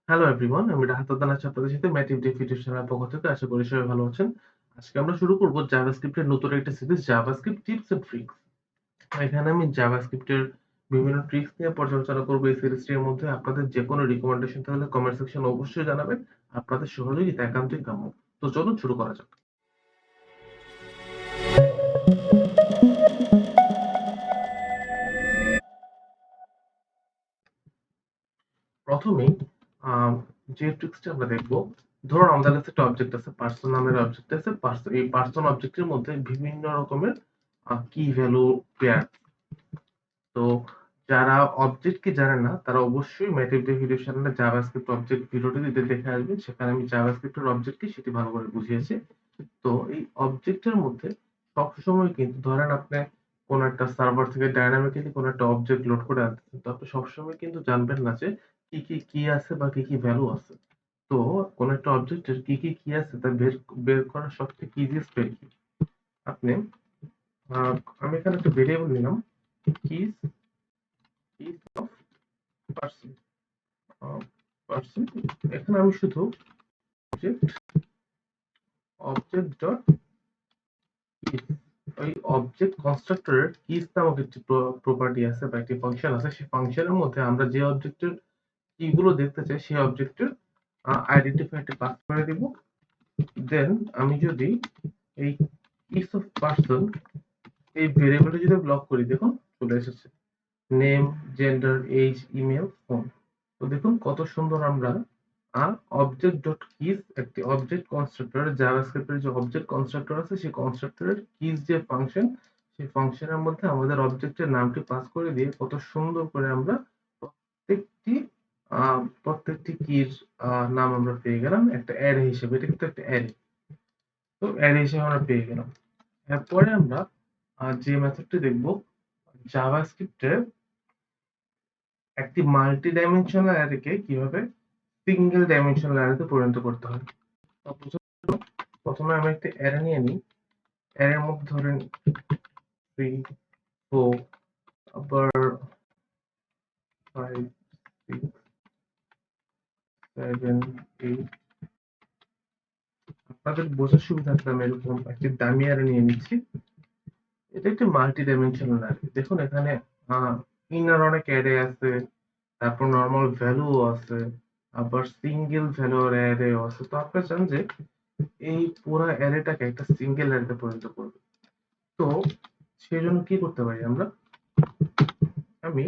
Hello everyone, আমি রাহাত জানাচ্ছি আপনাদের সাথে MativeDev ইউটিউব চ্যানেলের পক্ষ থেকে। আশা করি সবাই ভালো আছেন। আজকে আমরা শুরু করব JavaScript এর নতুন একটা series JavaScript tips and tricks. এখানে আমি JavaScript এর বিভিন্ন ট্রিক্স নিয়ে পর্যালোচনা করব এই সিরিজটির মধ্যে। আপনাদের যেকোনো রিকমেন্ডেশন থাকলে কমেন্ট সেকশনে অবশ্যই জানাবেন। আপনাদের সহযোগিতা একান্তই কাম্য। তো চলুন শুরু করা যাক। প্রথমেই যে ট্রিক্সটা আমরা দেখব, ধরুন আমাদের কাছে একটা অবজেক্ট আছে, পার্সন নামের অবজেক্ট আছে। এই পার্সন অবজেক্টের মধ্যে বিভিন্ন রকমের কি ভ্যালু পেয়ার। তো যারা অবজেক্ট কি জানে না তারা অবশ্যই MativeDev ভিডিও চ্যানেলে জাভাস্ক্রিপ্ট অবজেক্ট ভিডিওটি দেখে আসবেন। সেখানে আমি জাভাস্ক্রিপ্টের অবজেক্ট কি সেটি ভালো করে বুঝিয়েছি। তো এই অবজেক্টের মধ্যে সবসময় কিন্তু ধরেন আপনি কোন একটা সার্ভার থেকে ডাইনামিক্যালি কোন একটা অবজেক্ট লোড করে আনতেছেন, তো আপনি সবসময় কিন্তু জানবেন না যে কি আছে বা কি ভ্যালু আছে। তো কোন একটা অবজেক্টের কি আছে তা বের করার সবথেকে ইজিয়েস্ট ওয়ে কি, আপনি আমি এখানে একটা ভেরিয়েবল নিলাম, kiss kiss of person. Person এখানে আমি শুধু অবজেক্ট অবজেক্ট ডট কিস, ওই অবজেক্ট কনস্ট্রাক্টরের কিস নামক একটি প্রপার্টি আছে বা একটি ফাংশন আছে। সেই ফাংশনের মধ্যে আমরা যে অবজেক্টের কিগুলো দেখতে চাই সেই অবজেক্টের আইডেন্টিফায়ারটি পাস করে দিব। দেন আমি যদি এই কিস অফ পার্সন এই ভেরিয়েবলটা যদি ব্লক করি, দেখুন চলে এসেছে name, gender, age, email, phone. তো দেখুন কত সুন্দর আমরা অবজেক্ট ডট কিস একটি অবজেক্ট কনস্ট্রাক্টর, জাভাস্ক্রিপ্টের যে অবজেক্ট কনস্ট্রাক্টর আছে সেই কনস্ট্রাক্টরের কিস যে ফাংশন, সেই ফাংশনের মধ্যে আমাদের অবজেক্টের নামটি পাস করে দিয়ে কত সুন্দর করে আমরা প্রত্যেকটি প্রত্যেকটি কির নাম আমরা পেয়ে গেলাম একটা অ্যারে হিসেবে। এটা কিন্তু একটা অ্যারে, তো অ্যারে হিসেবে আমরা পেয়ে গেলাম। এরপরে আমরা যে মেথডটি দেখব, জাভাস্ক্রিপ্টের একটি মাল্টি ডাইমেনশনাল অ্যারেকে কিভাবে সিঙ্গেল ডাইমেনশনাল অ্যারেতে পরিণত করতে হয়। তো প্রথমে আমি একটা অ্যারে নিয়ে নিই। অ্যারের মধ্যে ধরেন 3, 4, আবার 5, 6, 7, 8। আপনাদের বোঝার সুবিধার্থে আমি এরকম একটি দামি অ্যারে নিয়ে নিচ্ছি। এটা একটি মাল্টি ডাইমেনশনাল অ্যারে। দেখুন এখানে ইনার অনেক অ্যারে আছে, তারপর নরমাল ভ্যালুও আছে, আবার সিঙ্গেল ভ্যালুর অ্যারেও আছে। তো আপনারা চান যে এই পুরা অ্যারেটাকে একটা সিঙ্গেল অ্যারেতে পরিণত করব। তো সেজন্য কি করতে পারি আমরা, আমি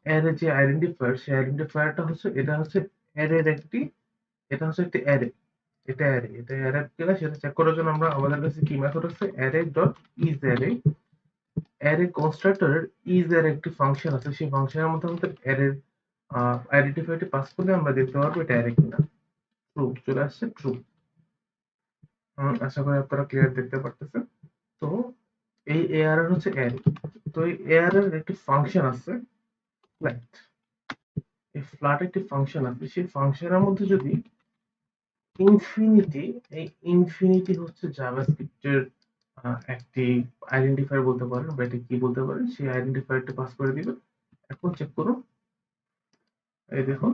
অ্যারে যে আইডেন্টিফায়ার, সেই আইডেন্টিফায়ারটা হচ্ছে এটা হচ্ছে অ্যারের একটি, এটা হচ্ছে একটি অ্যারে। এটা অ্যারে কিনা সেটা চেক করার জন্য আমরা আমাদের কাছে কি মেথড আছে, array dot is array. Array কনস্ট্রাক্টরের ইজ এর একটি ফাংশন আছে, সেই ফাংশনের মধ্যে আমাদের অ্যারের আইডেন্টিফায়ারটি পাস করলে আমরা দেখতে পারবো এটা অ্যারে কিনা। ট্রু চলে আসছে, ট্রু। আশা করি আপনারা ক্লিয়ার দেখতে পারতেছেন। তো এই এআর হচ্ছে অ্যারে। তো এই এআর এর একটি ফাংশন আছে ফ্ল্যাট। এই ফ্ল্যাট একটি ফাংশন আছে, সেই ফাংশনের মধ্যে যদি ইনফিনিটি, এই ইনফিনিটি হচ্ছে জাভাস্ক্রিপ্টের একটি আইডেন্টিফায়ার বলতে পারেন বা এটা কি বলতে পারেন, সেই আইডেন্টিফায়ারটা পাস করে দিবেন। এখন চেক করুন, এই দেখুন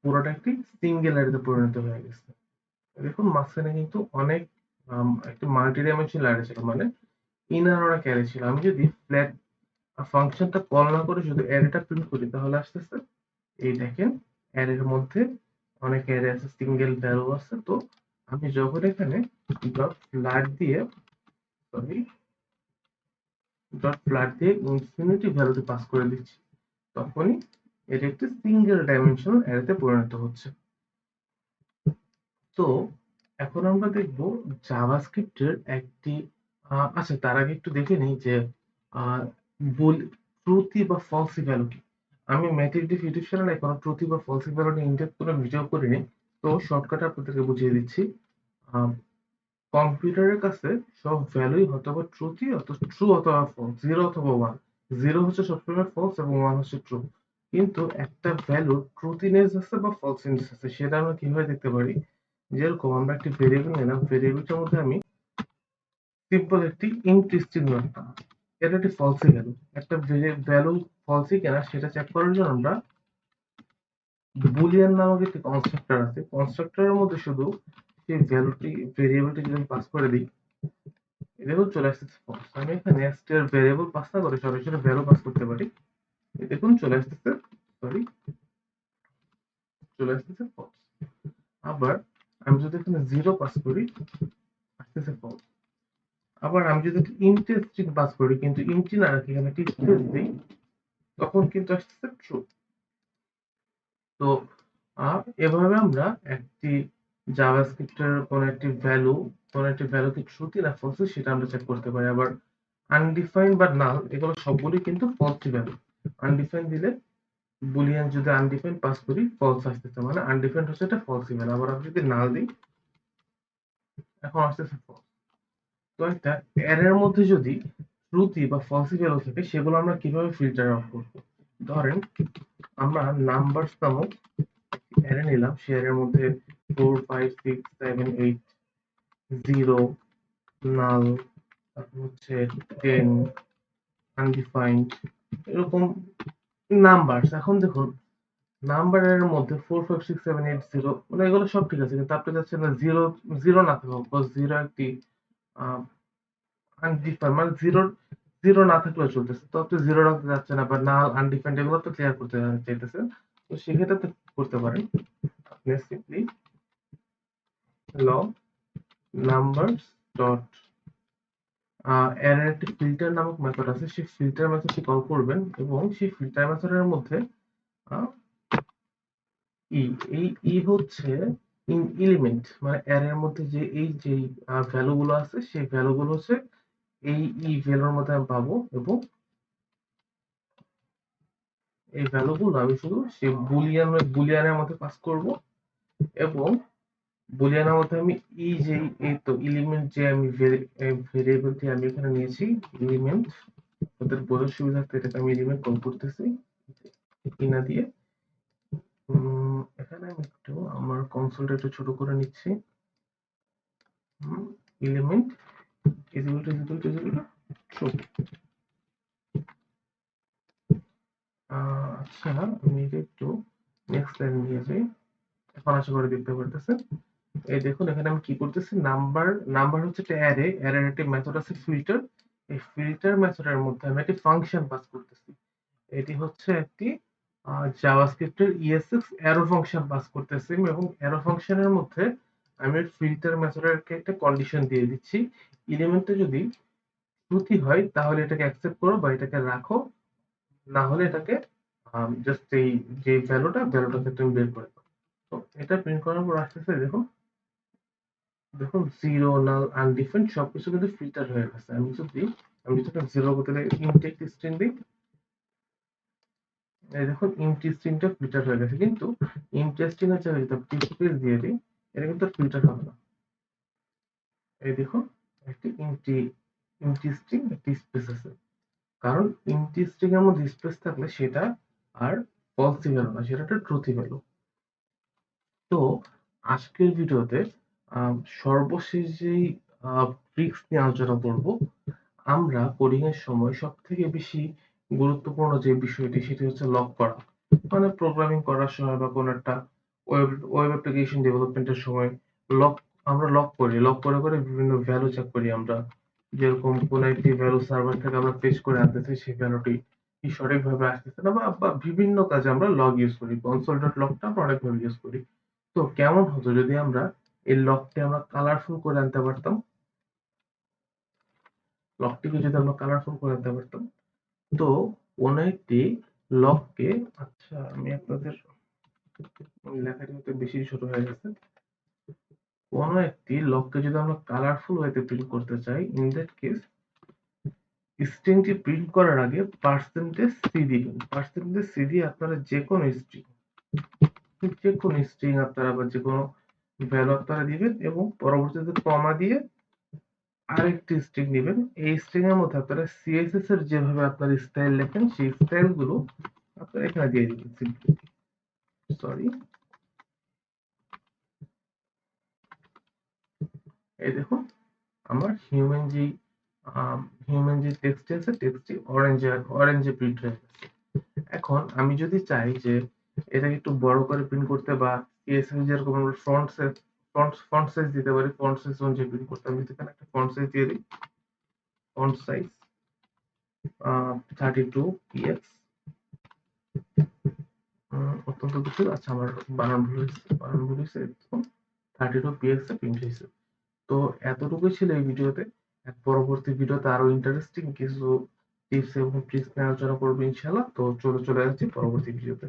পুরোটা একটি সিঙ্গেল অ্যারেতে পরিণত হয়ে গেছে। দেখুন মাঝখানে কিন্তু অনেক একটি মাল্টি ডাইমেনশনাল অ্যারে ছিল, মানে ইনার অনেক অ্যারে ছিল। আমি যদি ফ্ল্যাট ফাংশনটা কল না করে শুধু অ্যারেটা প্রিন্ট করি তাহলে আসতেছে এই দেখেন অ্যারের মধ্যে অনেক অ্যারে আছে, সিঙ্গেল ভ্যালু আছে। তো আমি যখন এখানে ডট ফ্ল্যাট দিয়ে সরি ডট ফ্ল্যাট দিয়ে ইনফিনিটি ভ্যালুটি পাস করে দিচ্ছি, তখনই এটা একটি সিঙ্গেল ডাইমেনশনাল অ্যারেতে পরিণত হচ্ছে। তো এখন আমরা দেখব জাভাস্ক্রিপ্টের একটি আচ্ছা তার আগে একটু দেখে নিই যে বল ট্রুথি বা ফলসি ভ্যালু কি। আমি MativeDev ইউটিউব চ্যানেলে কোনো ট্রুথি বা ফলসি ভ্যালু নিয়ে ইনডেপথ কোনো ভিডিও করিনি। তো শর্টকাটে আপনাদেরকে বুঝিয়ে দিচ্ছি। কম্পিউটারের কাছে সব ভ্যালুই হয়তো বা ট্রুথি অথবা ট্রু অথবা ফলস, জিরো অথবা ওয়ান। জিরো হচ্ছে সবসময় ফলস এবং ওয়ান হচ্ছে ট্রু। কিন্তু একটা ভ্যালুর ট্রুথিনেস আছে বা ফলসিনেস আছে, সেটা আমরা কিভাবে দেখতে পারি। যেরকম আমরা একটি ভেরিয়েবল নিলাম, ভেরিয়েবলটার মধ্যে আমি সিম্পল একটি ইন্ট চিহ্ন রাখলাম, এটা একটি ফলসি ভ্যালু। একটা ভ্যালু ফলসি কিনা সেটা চেক করার জন্য আমরা বুলিয়ান নামক একটি কনস্ট্রাক্টর আছে, কনস্ট্রাক্টরের মধ্যে শুধু সেই ভেরিয়েবলটি যদি আমি পাস করে দিই, দেখুন চলে আসতেছে ফলস। আমি এখানে স্টের ভেরিয়েবল পাস না করে সরাসরি ভ্যালু পাস করতে পারি, দেখুন চলে আসতেছে, সরি চলে আসতেছে ফলস। আবার আমি যদি এখানে 0 পাস করি, আসতেছে ফলস। আবার আমি যদি ইন্ট স্ট্রিং পাস করি কিন্তু ইন্ট না রাখি, এখানে একটি স্পেস দিই, তখন কিন্তু আসতেছে ট্রু। তো এভাবে আমরা একটি জাভাস্ক্রিপ্টের কোন একটি ভ্যালু কি ট্রুথি না ফলসি সেটা আমরা চেক করতে পারি। আবার আনডিফাইন্ড বা নাল এগুলো সবগুলি কিন্তু ফলসি ভ্যালু। আনডিফাইন্ড দিলে বুলিয়ান যদি আনডিফাইন্ড পাস করি ফলস আসতেছে, মানে আনডিফাইন্ড হচ্ছে এটা ফলসি ভ্যালু। আবার আমি যদি নাল দিই, এখন আসতেছে ফলস। তো একটা অ্যারের মধ্যে যদি ট্রুথি বা ফলসি ভ্যালু থাকে সেগুলো আমরা কিভাবে ফিল্টার আউট করব? ধরেন আমরা নাম্বারস নামক অ্যারে নিলাম, সেই অ্যারের মধ্যে 4 5 6 7 8 0 নাল, তারপর হচ্ছে 10 আনডিফাইন্ড, এরকম নাম্বারস। এখন দেখুন নাম্বারের মধ্যে 4 5 6 7 8 0 মানে এগুলো সব ঠিক আছে, কিন্তু আপনি চাচ্ছেন না জিরো জিরো না থাকুক, বিকজ জিরো একটি আনডিফাইন্ড, মানে জিরো জিরো না থাকলেও চলতেছে, তো আপনি জিরো রাখতে যাচ্ছেন, আবার নাল আনডিফাইন্ড এগুলো তো ক্লিয়ার করতে চাইতেছেন। তো সেক্ষেত্রে তো করতে পারেন আপনি সিম্পলি লগ নাম্বারস ডট অ্যারের একটি ফিল্টার নামক মেথড আছে, সেই ফিল্টার মেথডটি কল করবেন এবং সেই ফিল্টার মেথডের মধ্যে ই এই হচ্ছে এলিমেন্ট, মানে অ্যারের মধ্যে যে এই যে ভ্যালু গুলো আছে সেই ভ্যালু গুলো হচ্ছে এই ভ্যালুর মধ্যে আমি পাবো, এবং এই ভ্যালু গুলো আমি শুধু সেই বুলিয়ানের মধ্যে পাস করব, এবং বুলিয়ানের মধ্যে আমি যে এই তো এলিমেন্ট যে আমি ভেরিয়েবলটি আমি এখানে নিয়েছি এলিমেন্ট, ওদের বোঝার সুবিধার্থে এটাকে আমি এলিমেন্ট কল করতেছি কিনা দিয়ে। এখানে আমি একটু আমার কনসোলটা একটু ছোট করে নিচ্ছি। Element is equal to true। আচ্ছা আমি এটা একটু নেক্সট লাইন নিয়ে যাই, এখন আশা করি দেখতে পারতেছেন। এই দেখুন এখানে আমি কি করতেছি, নাম্বার হচ্ছে একটা অ্যারে, অ্যারের একটা মেথড আছে ফিল্টার, এই ফিল্টার মেথডের মধ্যে আমি একটি ফাংশন পাস করতেছি। এটি হচ্ছে একটি জাভাস্ক্রিপ্টের ইএসএক্স অ্যারো ফাংশন পাস করতেছি, এবং অ্যারো ফাংশনের মধ্যে আমি ফিল্টার মেথডের একটা কন্ডিশন দিয়ে দিচ্ছি, এলিমেন্টে যদি ট্রুথি হয় তাহলে এটাকে অ্যাকসেপ্ট করো বা এটাকে রাখো, না হলে এটাকে জাস্ট এই যে ভ্যালুটাকে তুমি বের করে দাও। তো এটা প্রিন্ট করার পর আসতেছে, দেখুন দেখুন জিরো নাল আনডিফাইন্ড সবকিছু কিন্তু ফিল্টার হয়ে গেছে। আমি যদি জিরো বদলে ইনটেক্ট স্ট্রিং দিই, এই দেখুন ইন্টি স্ট্রিংটা ফিল্টার হয়ে গেছে, কিন্তু ইন্টারেস্টিং হচ্ছে যদি ডিসপ্লেস দিয়ে দিই এটা কিন্তু ফিল্টার হবে না। এই দেখুন একটি ইন্টি স্ট্রিং একটি স্পেস আছে, কারণ ইন্টি স্ট্রিং এর মধ্যে স্পেস থাকলে সেটা আর ফলসি ভ্যালু না, সেটা একটা ট্রুথি ভ্যালু। তো আজকের ভিডিওতে সর্বশেষ যেই ট্রিক্স নিয়ে আলোচনা করব, আমরা কোডিং এর সময় সবথেকে বেশি গুরুত্বপূর্ণ যে বিষয়টি সেটি হচ্ছে লক করা। মানে প্রোগ্রামিং করার সময় বা কোনো একটা ওয়েব অ্যাপ্লিকেশন ডেভেলপমেন্টের সময় লক আমরা লক করে করে বিভিন্ন ভ্যালু চেক করি আমরা, যেরকম কোন একটি ভ্যালু সার্ভার থেকে আমরা পেস্ট করে আনতেছি, সেই ভ্যালুটি কি সঠিকভাবে আসতেছে না, বা বিভিন্ন কাজে আমরা লগ ইউজ করি, console.logটা আমরা অনেকভাবে ইউজ করি। তো কেমন হতো যদি আমরা এই লকটি আমরা কালারফুল করে আনতে পারতাম, লকটিকে যদি আমরা কালারফুল করে আনতে পারতাম। তো কোন একটি লককে, আচ্ছা আমি আপনাদের লেখাটি হয়তো বেশি ছোট হয়ে গেছে, কোন একটি লককে যদি আমরা কালারফুল ওয়েতে প্রিন্ট করতে চাই, ইন দ্যাট কেস স্ট্রিংটি প্রিন্ট করার আগে পার্সেন্টেজ সি দিবেন। পার্সেন্টেজ সি দিয়ে আপনারা যে কোনো স্ট্রিং আপনারা বা যে কোনো ভ্যালু আপনারা দিবেন, এবং পরবর্তীতে কমা দিয়ে আরেকটি স্ট্রিং নেবেন। এই স্ট্রিং এর মধ্যে আপনারা সিএসএস এর যেভাবে আপনার স্টাইল লেখেন সেই স্টাইল গুলো আপনারা এখানে দিয়ে দিবেন সিম্পলি। সরি, এই দেখুন আমার হিউম্যান যে টেক্সট আছে টেক্সটটি অরেঞ্জে প্রিন্ট হয়ে গেছে। এখন আমি যদি চাই যে এটাকে একটু বড় করে প্রিন্ট করতে বা CSS যেরকম আমরা ফন্ট সাইজ দিতে পারি, ফন্ট সাইজ অনুযায়ী প্রিন্ট করতে। আমি এখানে একটা ফন্ট সাইজ দিয়ে দিই, ফন্ট সাইজ 32 px। অত্যন্ত দুঃখিত, আচ্ছা আমার বানান ভুল হয়েছে। 32 px এ প্রিন্ট হয়েছে। তো এতটুকুই ছিল এই ভিডিওতে। পরবর্তী ভিডিওতে আরো ইন্টারেস্টিং কিছু টিপস এবং ট্রিক্স নিয়ে আলোচনা করবো ইনশাআল্লাহ। তো চলে যাচ্ছি পরবর্তী ভিডিওতে।